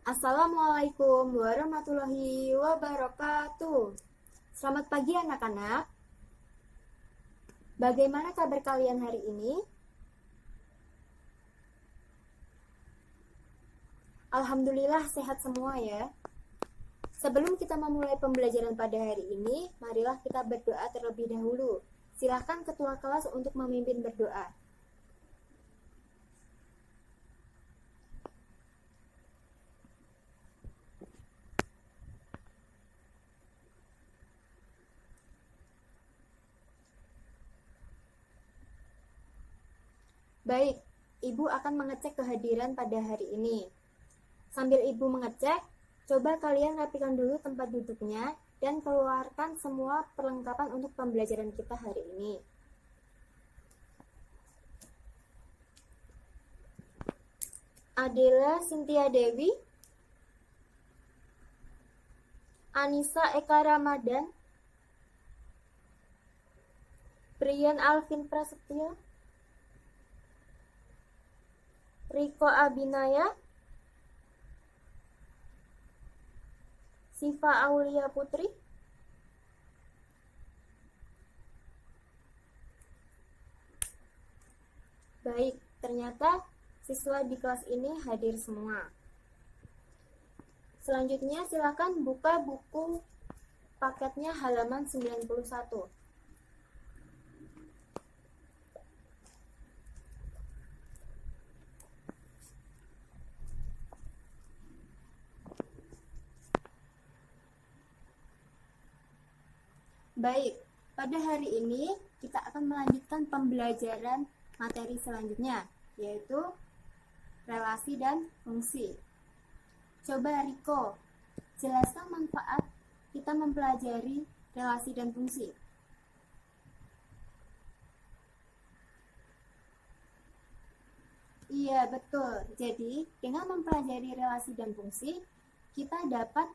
Assalamualaikum warahmatullahi wabarakatuh. Selamat pagi anak-anak. Bagaimana kabar kalian hari ini? Alhamdulillah sehat semua ya. Sebelum kita memulai pembelajaran pada hari ini, marilah kita berdoa terlebih dahulu. Silakan ketua kelas untuk memimpin berdoa. Baik, Ibu akan mengecek kehadiran pada hari ini. Sambil Ibu mengecek, coba kalian rapikan dulu tempat duduknya dan keluarkan semua perlengkapan untuk pembelajaran kita hari ini. Adela Cynthia Dewi, Anissa Eka Ramadan, Brian Alvin Prasetyo, Riko Abinaya, Siva Aulia Putri, baik, ternyata siswa di kelas ini hadir semua. Selanjutnya silakan buka buku paketnya halaman 91. Baik, pada hari ini kita akan melanjutkan pembelajaran materi selanjutnya, yaitu relasi dan fungsi. Coba Riko, jelaskan manfaat kita mempelajari relasi dan fungsi. Iya, betul. Jadi, dengan mempelajari relasi dan fungsi, kita dapat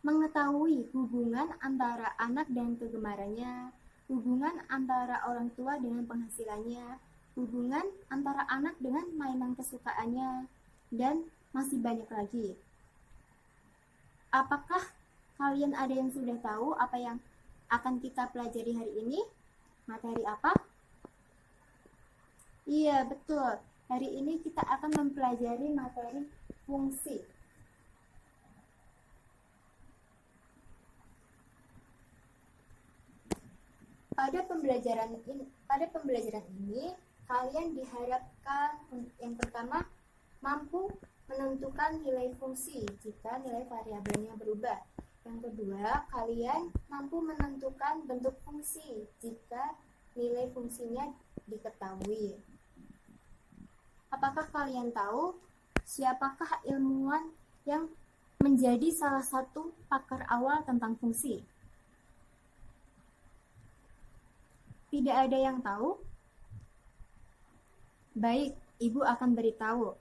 mengetahui hubungan antara anak dan kegemarannya, hubungan antara orang tua dengan penghasilannya, hubungan antara anak dengan mainan kesukaannya, dan masih banyak lagi. Apakah kalian ada yang sudah tahu apa yang akan kita pelajari hari ini? Materi apa? Iya, betul. Hari ini kita akan mempelajari materi fungsi. Pada pembelajaran ini, kalian diharapkan yang pertama mampu menentukan nilai fungsi jika nilai variabelnya berubah. Yang kedua, kalian mampu menentukan bentuk fungsi jika nilai fungsinya diketahui. Apakah kalian tahu siapakah ilmuwan yang menjadi salah satu pakar awal tentang fungsi? Tidak ada yang tahu? Baik, Ibu akan beritahu.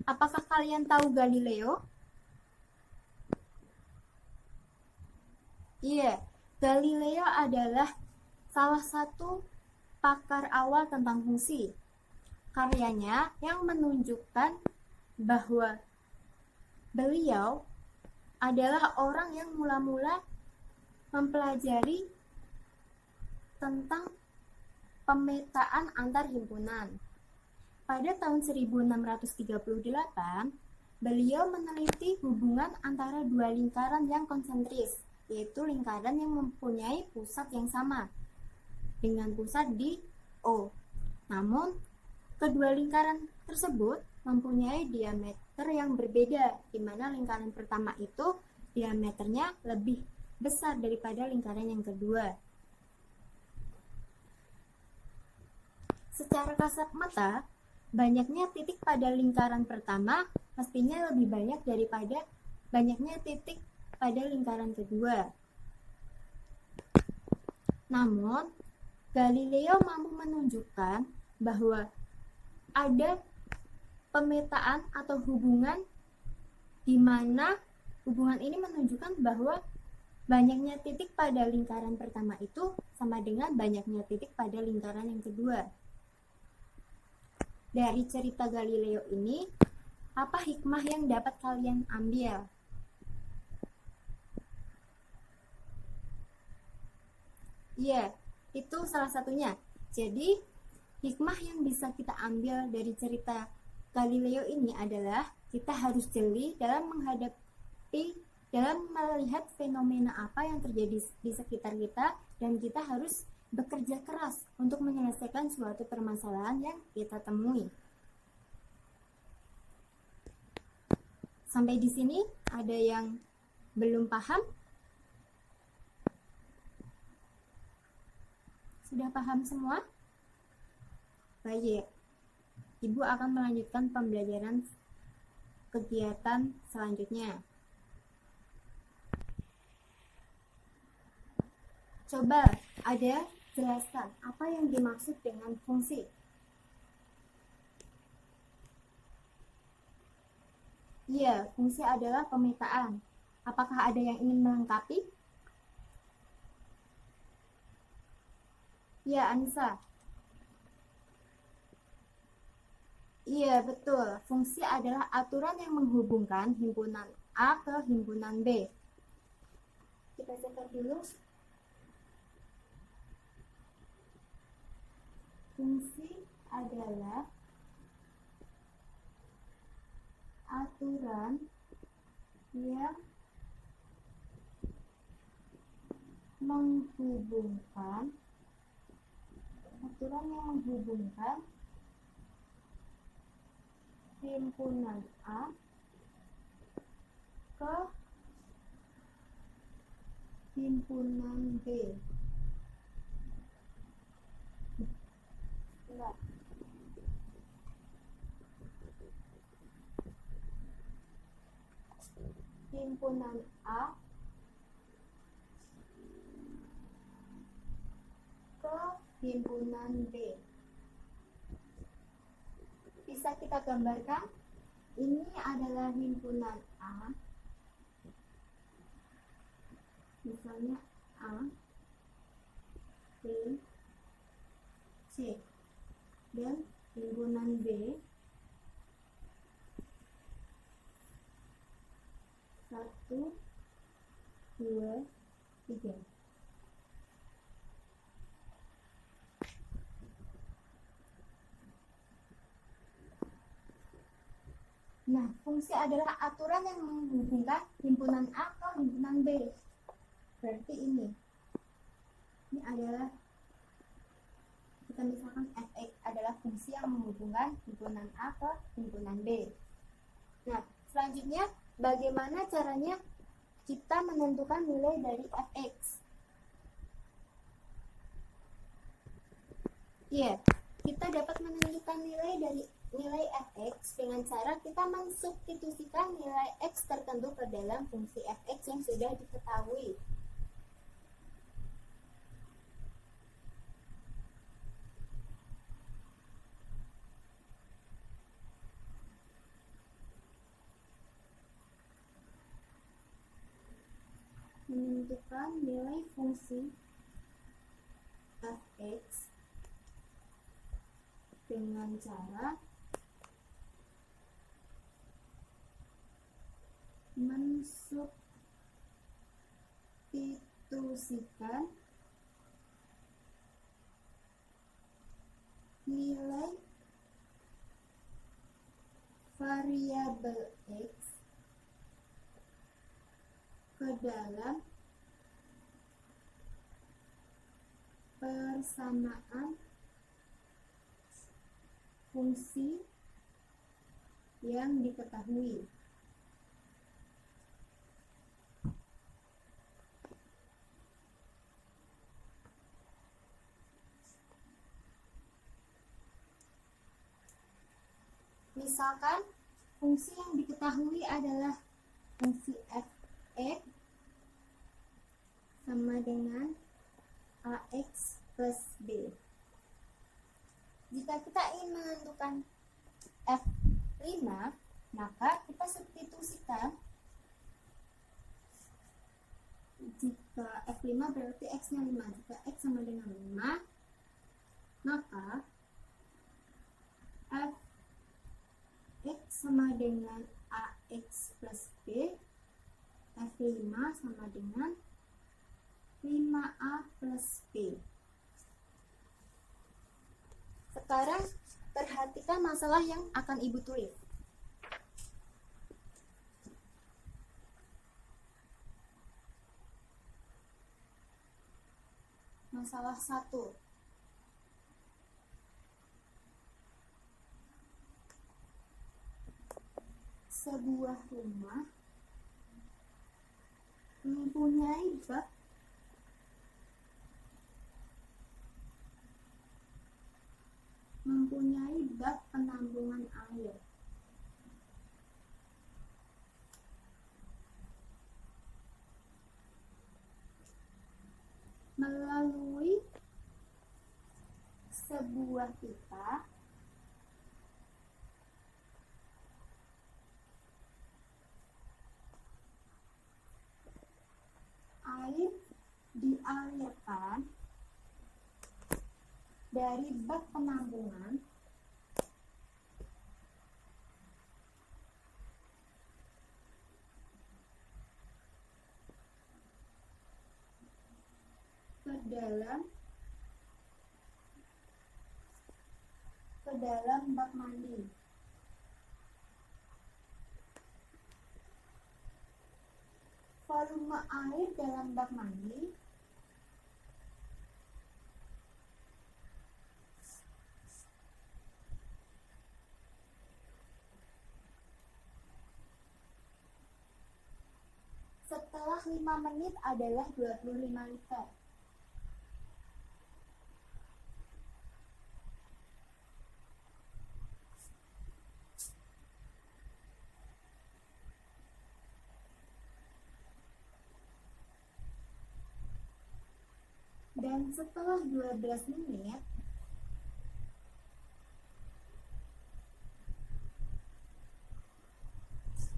Apakah kalian tahu Galileo? Iya, Galileo adalah salah satu pakar awal tentang fungsi. Karyanya yang menunjukkan bahwa beliau adalah orang yang mula-mula mempelajari tentang pemetaan antar himpunan. Pada tahun 1638, beliau meneliti hubungan antara dua lingkaran yang konsentris, yaitu lingkaran yang mempunyai pusat yang sama, dengan pusat di O. Namun, kedua lingkaran tersebut mempunyai diameter yang berbeda, di mana lingkaran pertama itu diameternya lebih besar daripada lingkaran yang kedua. Secara kasat mata, banyaknya titik pada lingkaran pertama mestinya lebih banyak daripada banyaknya titik pada lingkaran kedua. Namun, Galileo mampu menunjukkan bahwa ada pemetaan atau hubungan di mana hubungan ini menunjukkan bahwa banyaknya titik pada lingkaran pertama itu sama dengan banyaknya titik pada lingkaran yang kedua. Dari cerita Galileo ini, Apa hikmah yang dapat kalian ambil? Iya, itu salah satunya. Jadi, hikmah yang bisa kita ambil dari cerita Galileo ini adalah kita harus jeli dalam melihat fenomena apa yang terjadi di sekitar kita, dan kita harus bekerja keras untuk menyelesaikan suatu permasalahan yang kita temui. Sampai di sini ada yang belum paham? Sudah paham semua? Baik, Ibu akan melanjutkan pembelajaran kegiatan selanjutnya. Coba ada jelaskan apa yang dimaksud dengan fungsi. Iya, fungsi adalah pemetaan. Apakah ada yang ingin melengkapi? Iya, Anissa. Iya, betul. Fungsi adalah aturan yang menghubungkan himpunan A ke himpunan B. Kita catat dulu. Fungsi adalah aturan yang menghubungkan himpunan A ke himpunan B. Nah, himpunan A ke himpunan B. Bisa kita gambarkan, ini adalah himpunan A, misalnya A, B, C, dan himpunan B 1, 2, 3. Nah, fungsi adalah aturan yang menghubungkan himpunan A ke himpunan B. Berarti ini adalah, kita misalkan fx adalah fungsi yang menghubungkan himpunan A ke himpunan B. Nah, selanjutnya bagaimana caranya kita menentukan nilai dari fx? Iya, kita dapat menentukan nilai fx dengan cara kita mensubstitusikan nilai x tertentu ke dalam fungsi fx yang sudah diketahui. Menentukan nilai fungsi fx dengan cara mensubstitusikan nilai variabel x ke dalam persamaan fungsi yang diketahui. Misalkan fungsi yang diketahui adalah fungsi fx sama dengan ax plus b. Jika kita ingin menentukan f5, maka kita substitusikan. Jika f5 berarti x-nya 5. Jika x sama dengan 5, maka f X sama dengan AX plus B, F5 sama dengan 5A plus B. Sekarang perhatikan masalah yang akan Ibu tulis. Masalah 1. Sebuah rumah mempunyai bak penampungan air. Melalui sebuah pipa air dialirkan dari bak penampungan ke dalam bak mandi. Volume air dalam bak mandi setelah 5 menit adalah 25 liter. Dan setelah 12 menit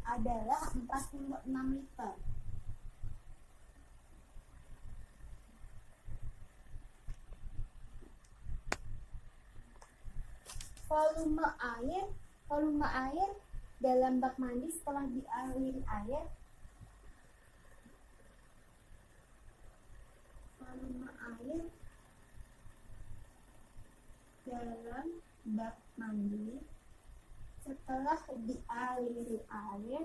adalah 46 liter. Volume air dalam bak mandi setelah dialiri air dalam bak mandi setelah dialiri air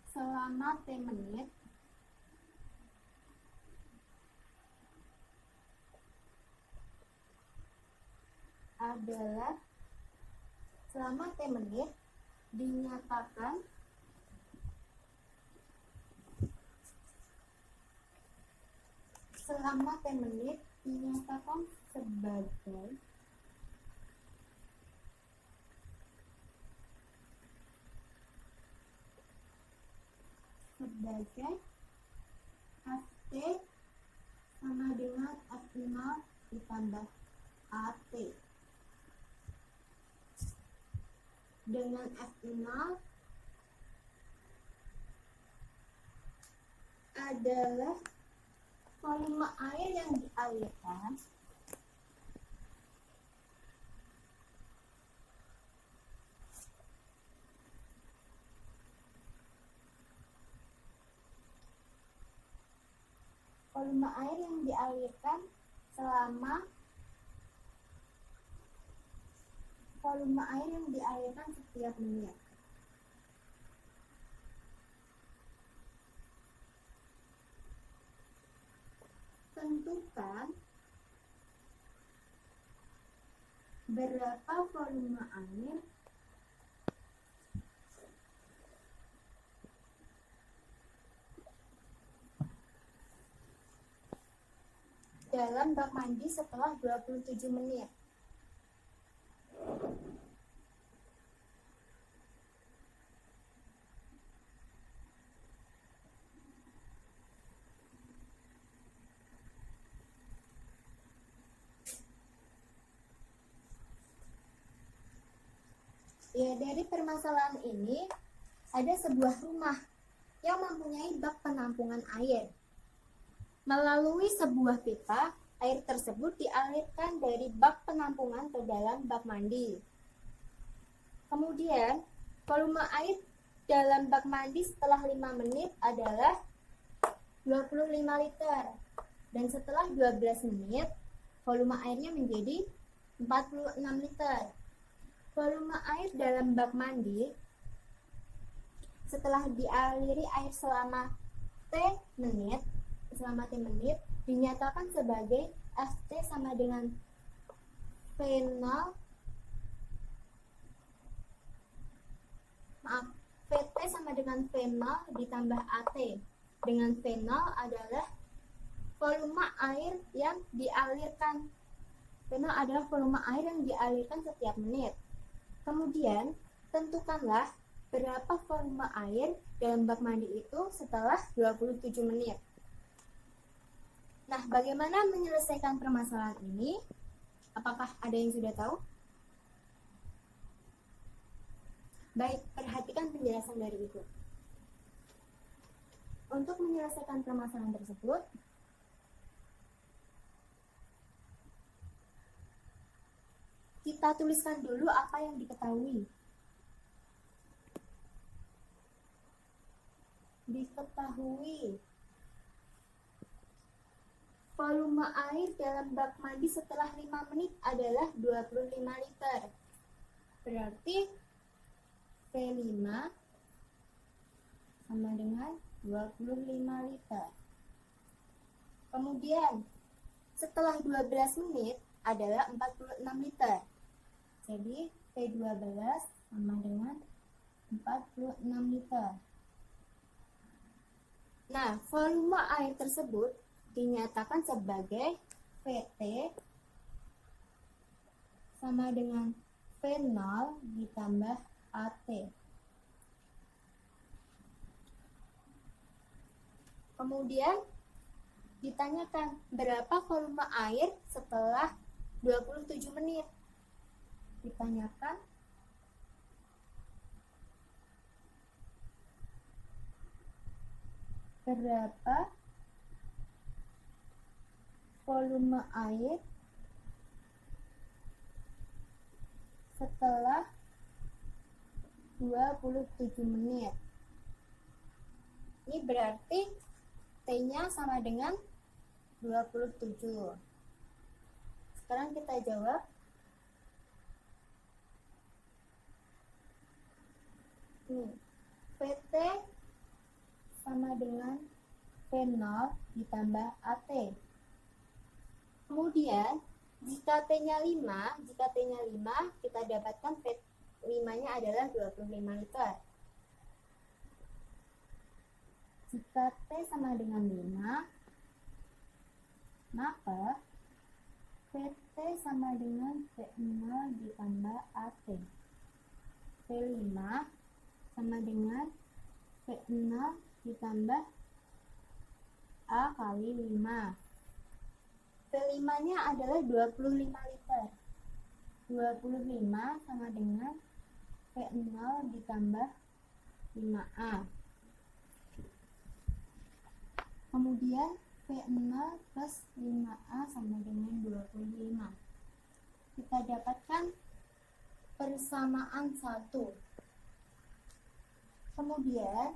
selama T menit adalah selama T menit dinyatakan sebagai FT sama dengan F0 ditambah AT. Dengan F0 adalah volume air yang dialirkan setiap menit. Tentukan berapa volume air dalam bak mandi setelah 27 menit. Ya, dari permasalahan ini ada sebuah rumah yang mempunyai bak penampungan air. Melalui sebuah pipa, air tersebut dialirkan dari bak penampungan ke dalam bak mandi. Kemudian, volume air dalam bak mandi setelah 5 menit adalah 25 liter. Dan setelah 12 menit, volume airnya menjadi 46 liter. Volume air dalam bak mandi setelah dialiri air selama T menit dinyatakan sebagai Ft sama dengan Vt sama dengan V0 ditambah At. Dengan V0 adalah volume air yang dialirkan. V0 adalah volume air yang dialirkan setiap menit. Kemudian, tentukanlah berapa volume air dalam bak mandi itu setelah 27 menit. Nah, bagaimana menyelesaikan permasalahan ini? Apakah ada yang sudah tahu? Baik, perhatikan penjelasan dari berikut. Untuk menyelesaikan permasalahan tersebut, kita tuliskan dulu apa yang diketahui. Volume air dalam bak mandi setelah 5 menit adalah 25 liter. Berarti V5 sama dengan 25 liter. Kemudian, setelah 12 menit adalah 46 liter. Jadi, V12 sama dengan 46 liter. Nah, volume air tersebut dinyatakan sebagai Vt sama dengan V0 ditambah At. Kemudian ditanyakan berapa volume air setelah 27 menit. Ditanyakan berapa volume air setelah 27 menit. Ini berarti T-nya sama dengan 27. Sekarang kita jawab. Vt sama dengan V0 ditambah At. Kemudian, jika T-nya 5, kita dapatkan V5-nya adalah 25 liter. Jika T sama dengan 5, maka Vt sama dengan V0 ditambah At. V5 sama dengan V0 ditambah A kali 5. V5-nya adalah 25 liter. 25 sama dengan V0 ditambah 5A. Kemudian V0 plus 5A sama dengan 25. Kita dapatkan persamaan 1. Kemudian,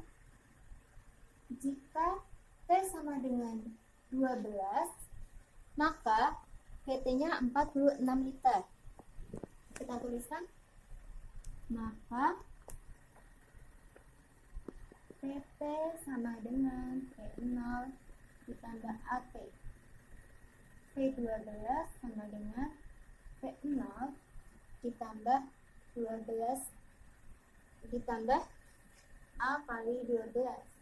jika T sama dengan 12, maka Vt-nya 46 liter. Kita tuliskan. Maka Vt sama dengan V0 ditambah At. V12 sama dengan V0 ditambah 12 ditambah A kali 12.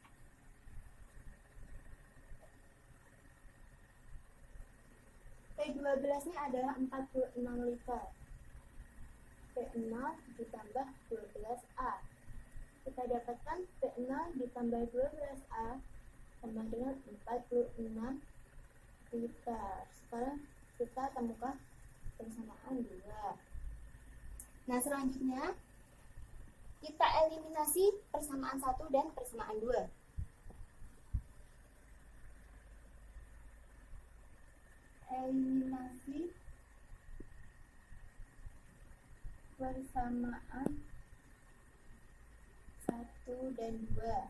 V12-nya adalah 46 liter. V0 ditambah 12A. Kita dapatkan V0 ditambah 12A sama dengan 46 liter. Sekarang kita temukan persamaan 2. Nah, selanjutnya kita eliminasi persamaan 1 dan persamaan 2. eliminasi persamaan 1 dan 2.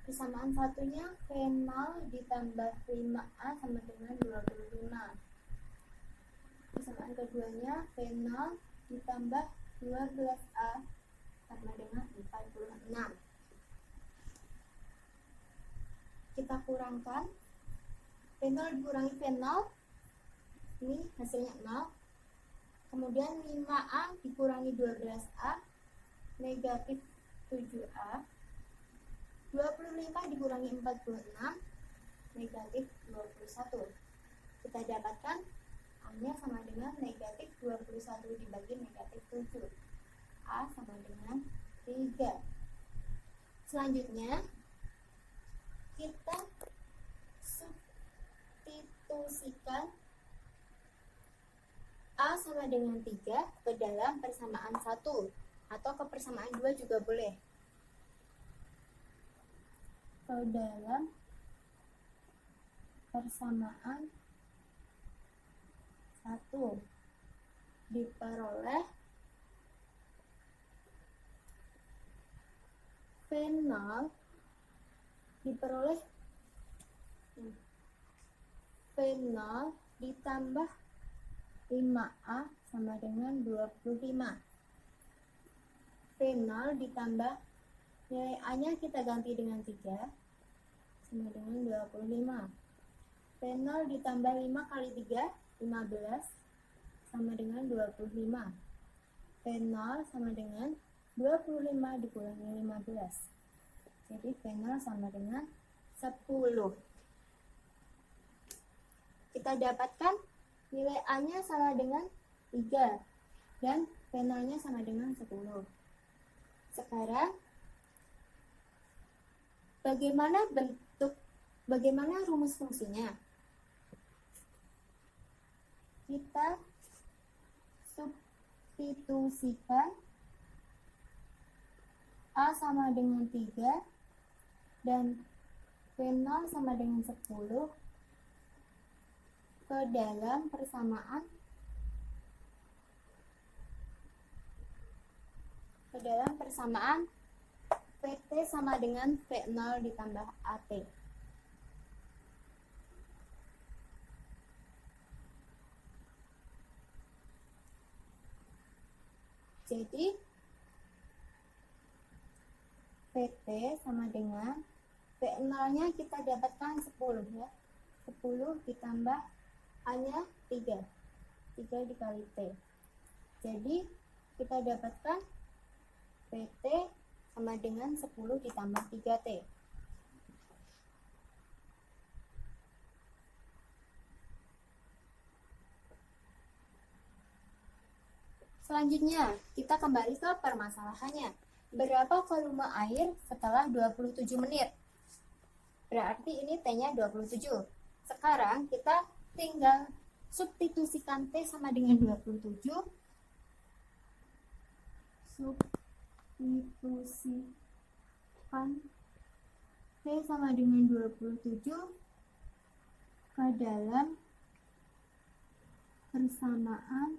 Persamaan satunya fenol ditambah 5A sama dengan 25. Persamaan keduanya fenol ditambah 12A sama dengan 46. Kita kurangkan, fenol dikurangi fenol, ini hasilnya 0. Kemudian 5A dikurangi 12A, negatif 7A. 25 dikurangi 46, negatif 21. Kita dapatkan A-nya sama dengan negatif 21 dibagi negatif 7. A sama dengan 3. Selanjutnya, kita substitusikan A sama dengan 3 ke dalam persamaan 1 atau ke persamaan 2 juga boleh. Ke dalam persamaan 1 diperoleh fenol ditambah 5A sama dengan 25. Fenol ditambah nilai A-nya kita ganti dengan 3 sama dengan 25. Fenol ditambah 5 kali 3, 15 sama dengan 25. Fenol sama dengan 25 dikurangi 15. Jadi fenol sama dengan 10. Kita dapatkan nilai A-nya sama dengan 3 dan fenolnya sama dengan 10. Sekarang bagaimana rumus fungsinya? Kita substitusikan A sama dengan 3 dan fenol sama dengan 10 ke dalam persamaan PT sama dengan V0 ditambah AT. Jadi PT sama dengan V0-nya kita dapatkan 10 ya. 10 ditambah A-nya 3. 3 dikali T. Jadi kita dapatkan PT sama dengan 10 ditambah 3T. Selanjutnya, kita kembali ke permasalahannya. Berapa volume air setelah 27 menit? Berarti ini T-nya 27. Sekarang kita tinggal substitusikan T sama dengan 27. Substitusikan T sama dengan 27 ke dalam persamaan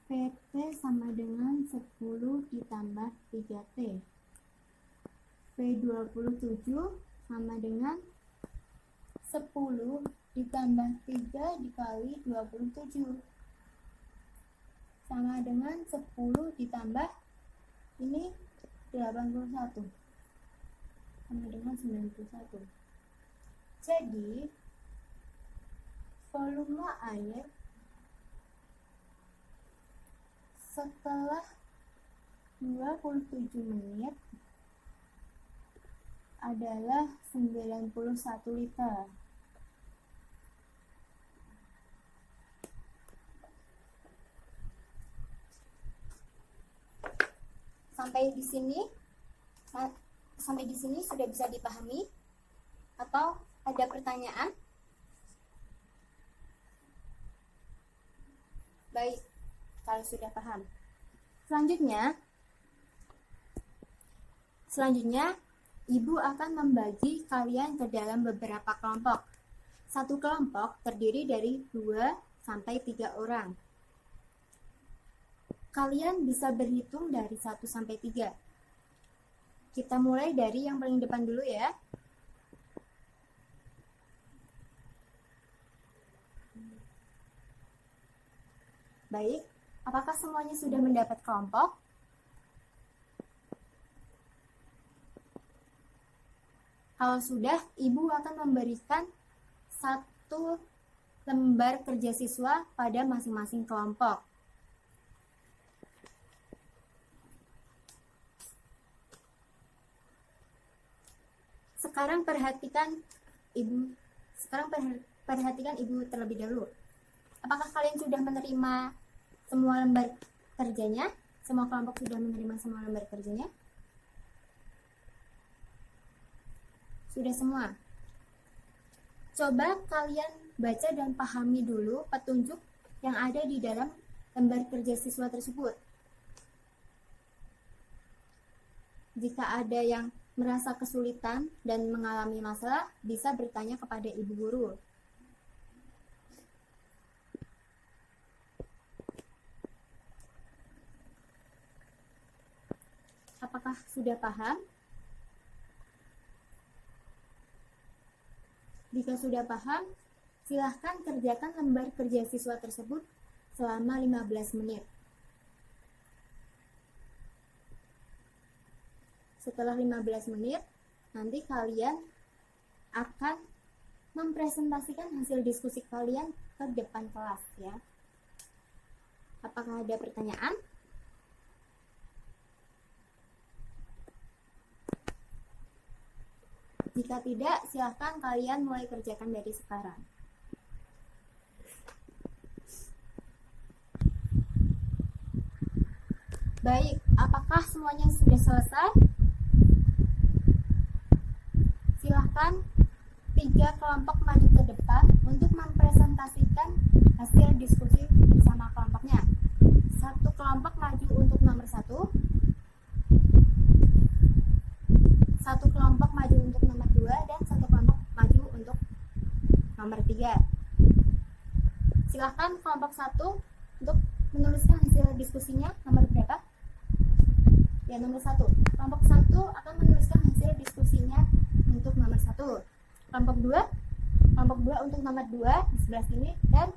PT sama dengan 10 ditambah 3T. V27 sama dengan 10 ditambah 3 dikali 27. Sama dengan 10 ditambah ini 81. Sama dengan 91. Jadi, volume air setelah 27 menit adalah 91 liter. Sampai di sini sudah bisa dipahami atau ada pertanyaan? Baik, kalau sudah paham. Selanjutnya Ibu akan membagi kalian ke dalam beberapa kelompok. Satu kelompok terdiri dari 2 sampai 3 orang. Kalian bisa berhitung dari 1 sampai 3. Kita mulai dari yang paling depan dulu ya. Baik, apakah semuanya sudah mendapat kelompok? Kalau sudah, Ibu akan memberikan 1 lembar kerja siswa pada masing-masing kelompok. Sekarang perhatikan Ibu terlebih dahulu. Apakah kalian sudah menerima semua lembar kerjanya? Semua kelompok sudah menerima semua lembar kerjanya? Sudah semua? Coba kalian baca dan pahami dulu petunjuk yang ada di dalam lembar kerja siswa tersebut. Jika ada yang merasa kesulitan dan mengalami masalah, bisa bertanya kepada ibu guru. Apakah sudah paham? Jika sudah paham, silahkan kerjakan lembar kerja siswa tersebut selama 15 menit. Setelah 15 menit, nanti kalian akan mempresentasikan hasil diskusi kalian ke depan kelas ya. Apakah ada pertanyaan? Jika tidak, silahkan kalian mulai kerjakan dari sekarang. Baik, apakah semuanya sudah selesai? Silahkan 3 kelompok maju ke depan untuk mempresentasikan hasil diskusi bersama kelompoknya. 1 kelompok maju untuk nomor 1, 1 kelompok maju untuk nomor 2, dan 1 kelompok maju untuk nomor 3. Silahkan kelompok 1 untuk menuliskan hasil diskusinya. Nomor berapa? Ya, nomor 1. Kelompok 1 akan menuliskan hasil diskusinya untuk nomor 1. Kelompok 2 untuk nomor 2 di sebelah sini, dan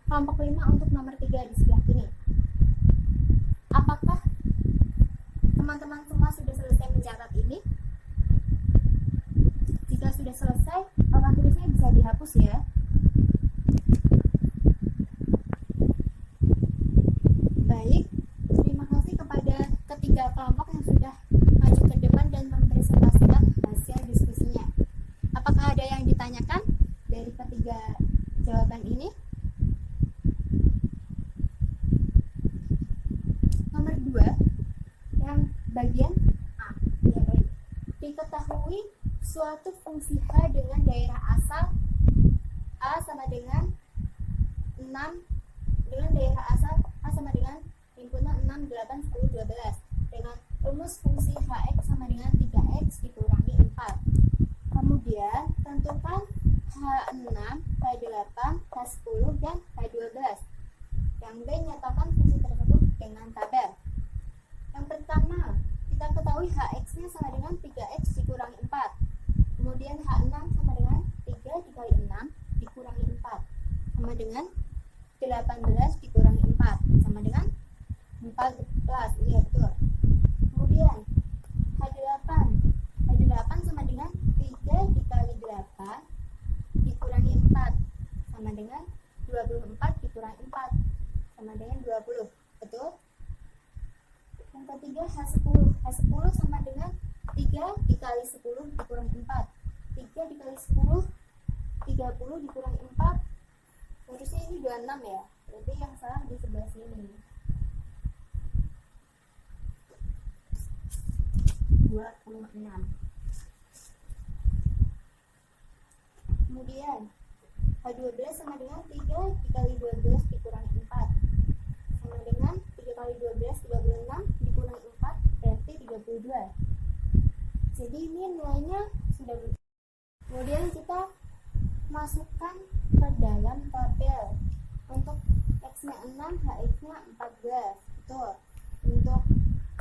kelompok 5 untuk nomor 3 di sebelah sini. Apakah teman-teman semua sudah selesai mencatat ini? Jika sudah selesai, papan tulisnya bisa dihapus ya. Baik, terima kasih kepada ketiga kelompok yang sudah maju ke depan dan mempresentasikan hasil diskusinya. Apakah ada yang ditanyakan dari ketiga jawaban ini? Nomor 2, yang bagian A. Ya, baik. Diketahui suatu fungsi H dengan daerah asal A sama dengan 6, dengan daerah asal A sama dengan himpunan 6, 8, 10, 12 dengan rumus fungsi Hx sama dengan 3x dikurangi 4. Kemudian tentukan H6, H8, H10, dan H12. Yang B, nyatakan fungsi tersebut dengan tabel. Yang pertama, kita ketahui Hx-nya sama dengan 3x dikurangi 4. Kemudian H6 sama dengan 3 dikali 6 dikurangi 4 sama dengan 18 dikurangi 4 sama dengan 14. Iya, betul. Kemudian H8 sama dengan 3 dikali 8 dikurangi 4 sama dengan 24 dikurangi 4 sama dengan 20. Betul? Yang ketiga H10 sama dengan 3 dikali 10 dikurangi 4. 3 dikali 10 30 dikurangi 4. Harusnya ini 26 ya. Berarti yang salah di sebelah sini. 2,6. Kemudian H12 sama dengan 3 dikali 12 dikurangi 4 sama dengan 3 kali 12 36 dikurangi 4 berarti 32. Jadi ini nilainya sudah betul. Kemudian kita masukkan ke dalam tabel. Untuk X-nya 6, HX-nya 14. Betul. Untuk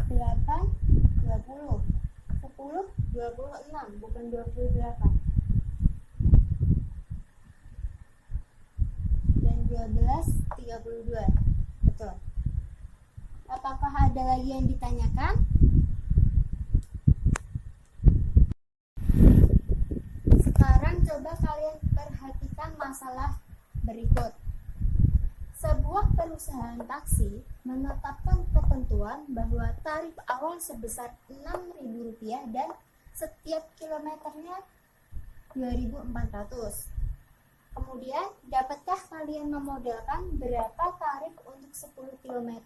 8, 20. 10, 26, bukan 28. Dan 12, 32. Betul. Apakah ada lagi yang ditanyakan? Sekarang coba kalian perhatikan masalah berikut. Sebuah perusahaan taksi menetapkan ketentuan bahwa tarif awal sebesar Rp6.000 dan setiap kilometernya 2.400. Kemudian, dapatkah kalian memodelkan berapa tarif untuk 10 km,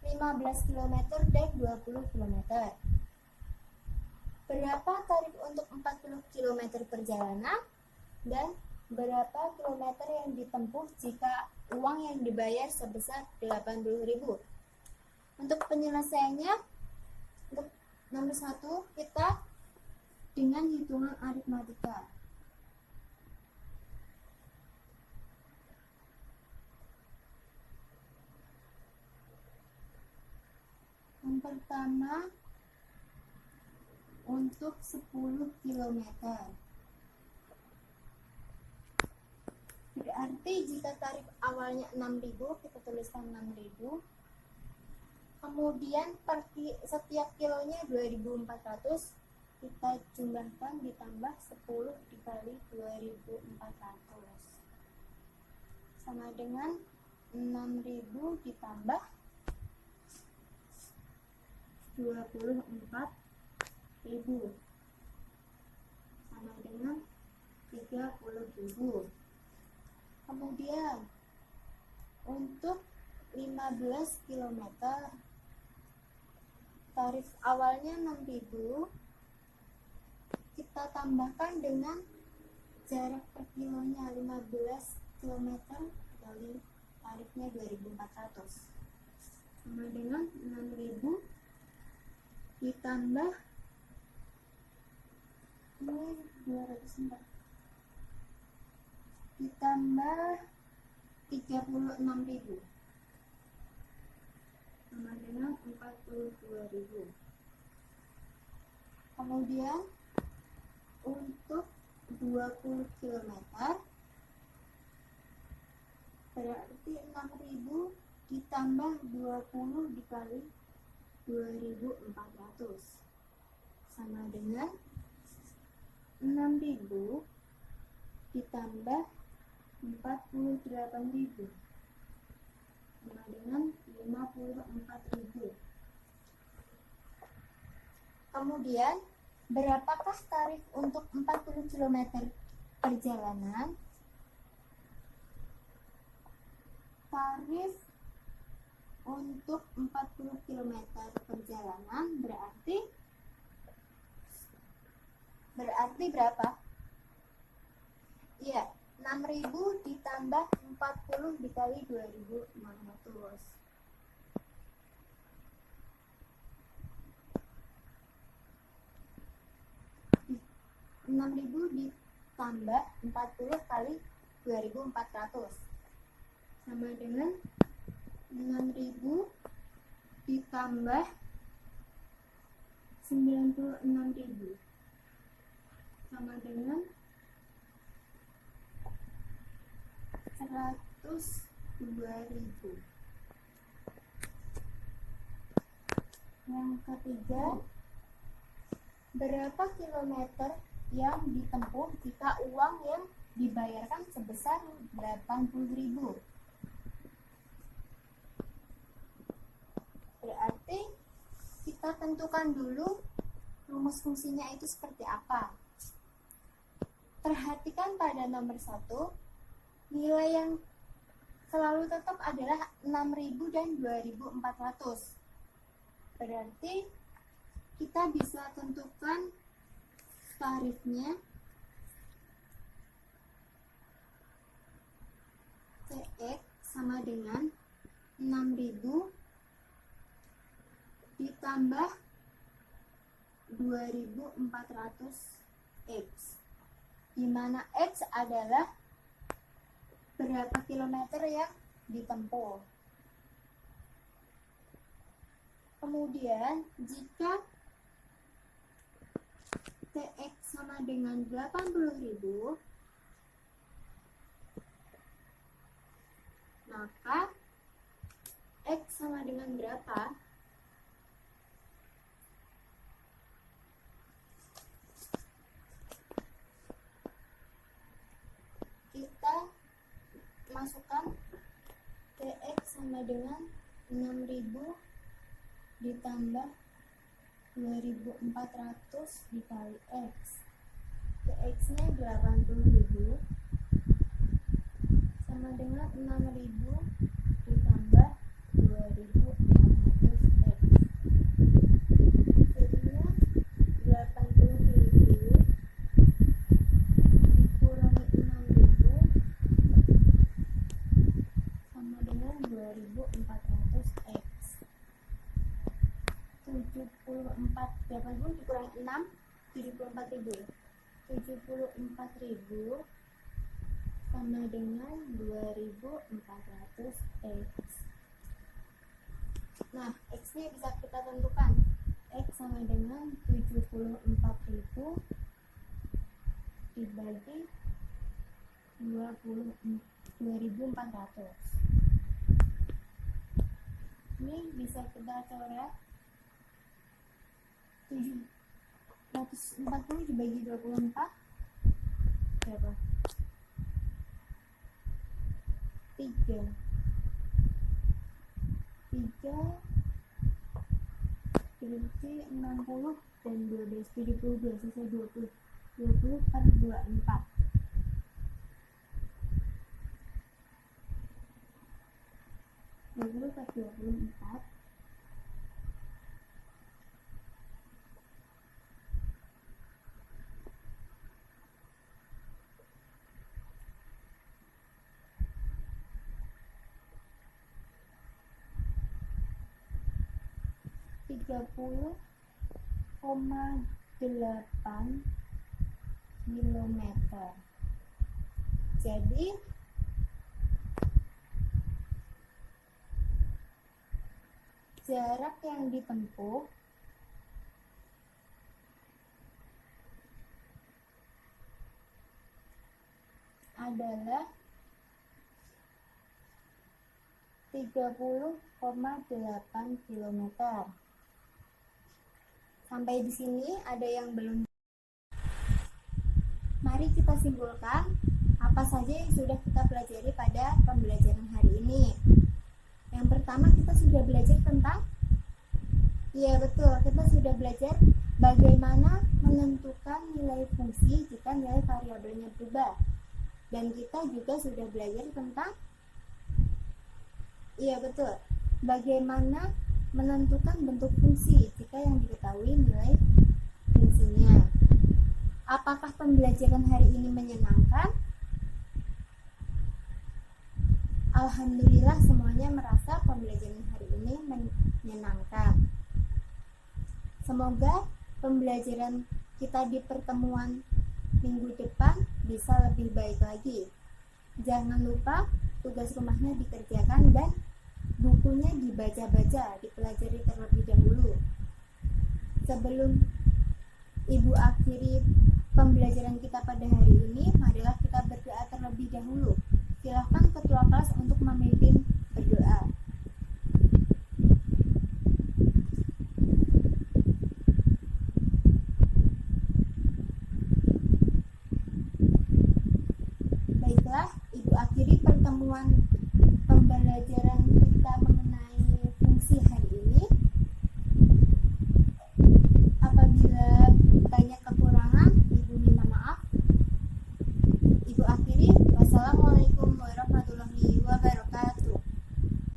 15 km, dan 20 km? Berapa tarif untuk 40 km perjalanan? Dan berapa kilometer yang ditempuh jika uang yang dibayar sebesar 80.000? Untuk penyelesaiannya, untuk nomor 1 kita dengan hitungan aritmatika. Yang pertama untuk 10 km. Berarti jika tarif awalnya 6.000, kita tuliskan 6.000. Kemudian setiap kilonya 2.400, kita jumlahkan ditambah 10 dikali 2.400. Sama dengan 6.000 ditambah 24.000 sama dengan 30.000. Kemudian untuk 15 km tarif awalnya 6.000, kita tambahkan dengan jarak per kilonya 15 km kali tarifnya 2.400 sama dengan 6.000 ditambah 204 ditambah 36.000 sama dengan 42.000. Kemudian untuk 20 km berarti 6.000 ditambah 20 dikali 2.400 sama dengan 6.000 ditambah 48.000 sama dengan 54.000. Kemudian berapakah tarif untuk 40 km perjalanan? Tarif untuk 40 km perjalanan berarti berapa? Iya, 6.000 ditambah 40 dikali 2.600. 6.000 ditambah 40 kali 2.400 sama dengan 6.000 ditambah 96.000 sama dengan 102.000. Yang ketiga, berapa kilometer yang ditempuh jika uang yang dibayarkan sebesar 80.000? Berarti kita tentukan dulu rumus fungsinya itu seperti apa. Perhatikan pada nomor 1, nilai yang selalu tetap adalah 6.000 dan 2.400. Berarti kita bisa tentukan tarifnya CX sama dengan 6.000 ditambah 2400 X, di mana X adalah berapa kilometer yang ditempuh. Kemudian jika TX sama dengan 80.000, maka X sama dengan berapa? Kita masukkan TX sama dengan 6.000 ditambah 2400 dikali X. TX nya 80.000 sama dengan 6.000 ditambah 2400 X. Jadinya 80.000 dikurangi 6.000 sama dengan 2400 X. 80 dikurangi 6, 74.000. 74.000 sama dengan 2400 X. Nah, X nya bisa kita tentukan. X sama dengan 74.000 dibagi 2400. Ini bisa kita coret. 740 dibagi 24 berapa? 3 berarti 60 dan 12, 72 sisa 20 per 24. 20 per 24 30,8 kilometer. Jadi jarak yang ditempuh adalah 30,8 kilometer. Sampai di sini ada yang belum? Mari kita simpulkan apa saja yang sudah kita pelajari pada pembelajaran hari ini. Yang pertama, kita sudah belajar tentang, iya betul, kita sudah belajar bagaimana menentukan nilai fungsi jika nilai variabelnya berubah. Dan kita juga sudah belajar tentang, iya betul, bagaimana menentukan bentuk fungsi jika yang diketahui nilai fungsinya. Apakah pembelajaran hari ini menyenangkan? Alhamdulillah semuanya merasa pembelajaran hari ini menyenangkan. Semoga pembelajaran kita di pertemuan minggu depan bisa lebih baik lagi. Jangan lupa tugas rumahnya dikerjakan dan bukunya dibaca-baca, dipelajari terlebih dahulu. Sebelum Ibu akhiri pembelajaran kita pada hari ini, marilah kita berdoa terlebih dahulu. Silakan ketua kelas untuk memimpin berdoa. Baiklah, Ibu akhiri pertemuan pembelajaran